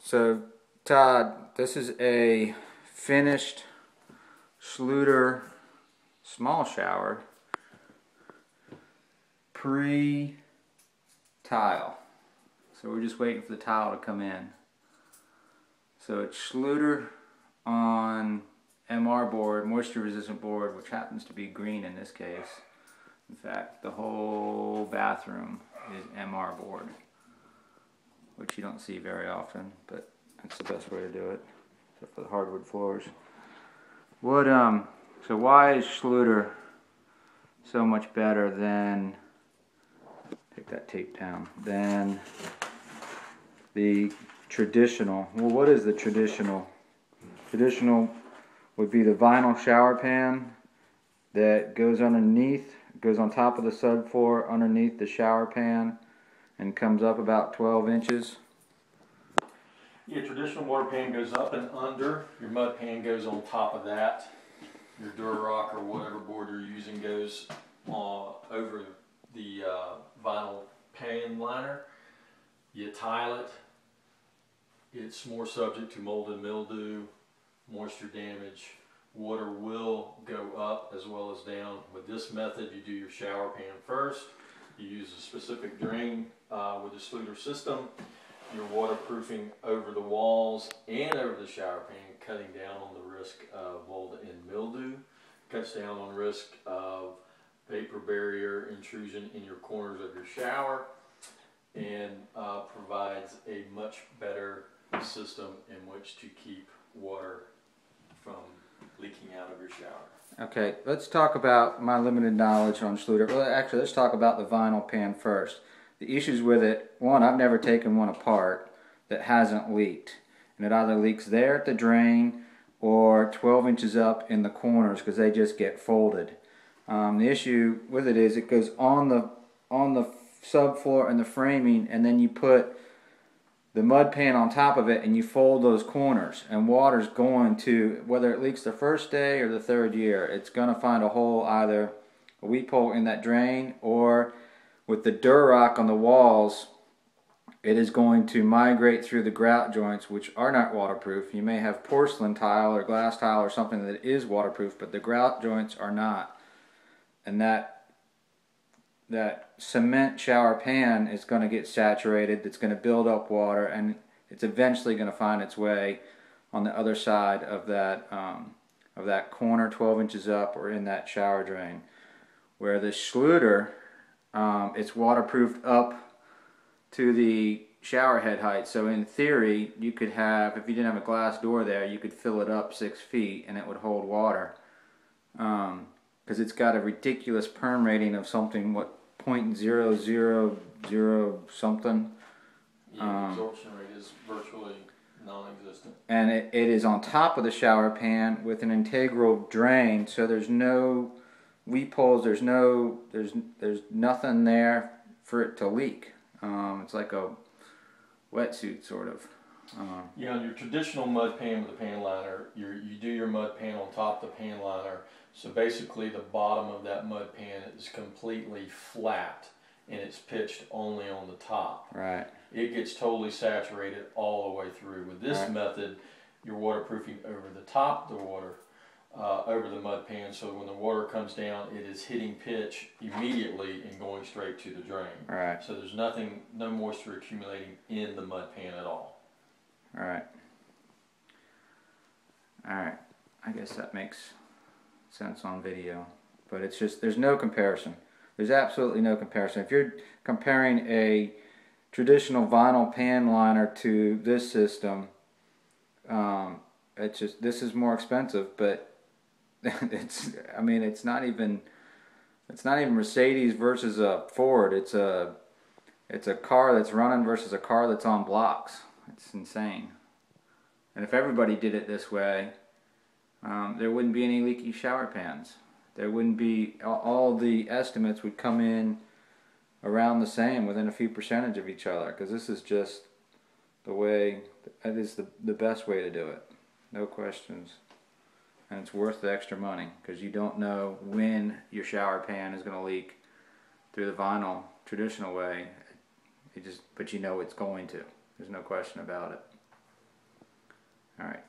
So, Todd, this is a finished Schluter small shower pre-tile. So we're just waiting for the tile to come in. So it's Schluter on MR board, moisture resistant board, which happens to be green in this case. In fact, the whole bathroom is MR board, which you don't see very often, but that's the best way to do it, except for the hardwood floors. So why is Schluter so much better than, take that tape down, than the traditional? Well, what is the traditional? Traditional would be the vinyl shower pan that goes underneath, goes on top of the subfloor underneath the shower pan and comes up about 12 inches. Yeah, traditional water pan goes up and under. Your mud pan goes on top of that. Your Durarock or whatever board you're using goes over the vinyl pan liner. You tile it. It's more subject to mold and mildew, moisture damage. Water will go up as well as down. With this method, you do your shower pan first. You use a specific drain with the Schluter system. You're waterproofing over the walls and over the shower pan, cutting down on the risk of mold and mildew. Cuts down on risk of vapor barrier intrusion in your corners of your shower, and provides a much better system in which to keep water from leaking out of your shower. Okay, let's talk about my limited knowledge on Schluter. Well, actually, let's talk about the vinyl pan first. The issues with it, one, I've never taken one apart that hasn't leaked. And it either leaks there at the drain or 12 inches up in the corners because they just get folded. The issue with it is it goes on the subfloor and the framing, and then you put the mud pan on top of it and you fold those corners, and water's going to, whether it leaks the first day or the third year, it's going to find a hole, either a weep hole in that drain, or with the Durarock on the walls, it is going to migrate through the grout joints, which are not waterproof. You may have porcelain tile or glass tile or something that is waterproof, but the grout joints are not. And that cement shower pan is going to get saturated, it's going to build up water, and it's eventually going to find its way on the other side of that corner 12 inches up or in that shower drain. Where the Schluter, it's waterproofed up to the shower head height. So in theory, you could have, if you didn't have a glass door there, you could fill it up 6 feet and it would hold water. Because it's got a ridiculous perm rating of something, what, 0.000 something. Yeah, the absorption rate is virtually non-existent. And it is on top of the shower pan with an integral drain, so there's no weep holes, there's nothing there for it to leak. It's like a wetsuit, sort of. Yeah, on your traditional mud pan with a pan liner, you do your mud pan on top of the pan liner. So basically the bottom of that mud pan is completely flat and it's pitched only on the top. Right. It gets totally saturated all the way through. With this method, you're waterproofing over the top of the water, over the mud pan, so when the water comes down, it is hitting pitch immediately and going straight to the drain. Right. So there's no moisture accumulating in the mud pan at all. Alright. Alright. I guess that makes sense on video. But it's just, there's no comparison. There's absolutely no comparison. If you're comparing a traditional vinyl pan liner to this system, it's just, this is more expensive, but I mean, it's not even Mercedes versus a Ford. It's a car that's running versus a car that's on blocks. It's insane. And if everybody did it this way, there wouldn't be any leaky shower pans. There wouldn't be, all the estimates would come in around the same, within a few percentage of each other, because this is just the way, it is the best way to do it. No questions. And it's worth the extra money, because you don't know when your shower pan is going to leak through the vinyl traditional way. But you know it's going to. There's no question about it. All right.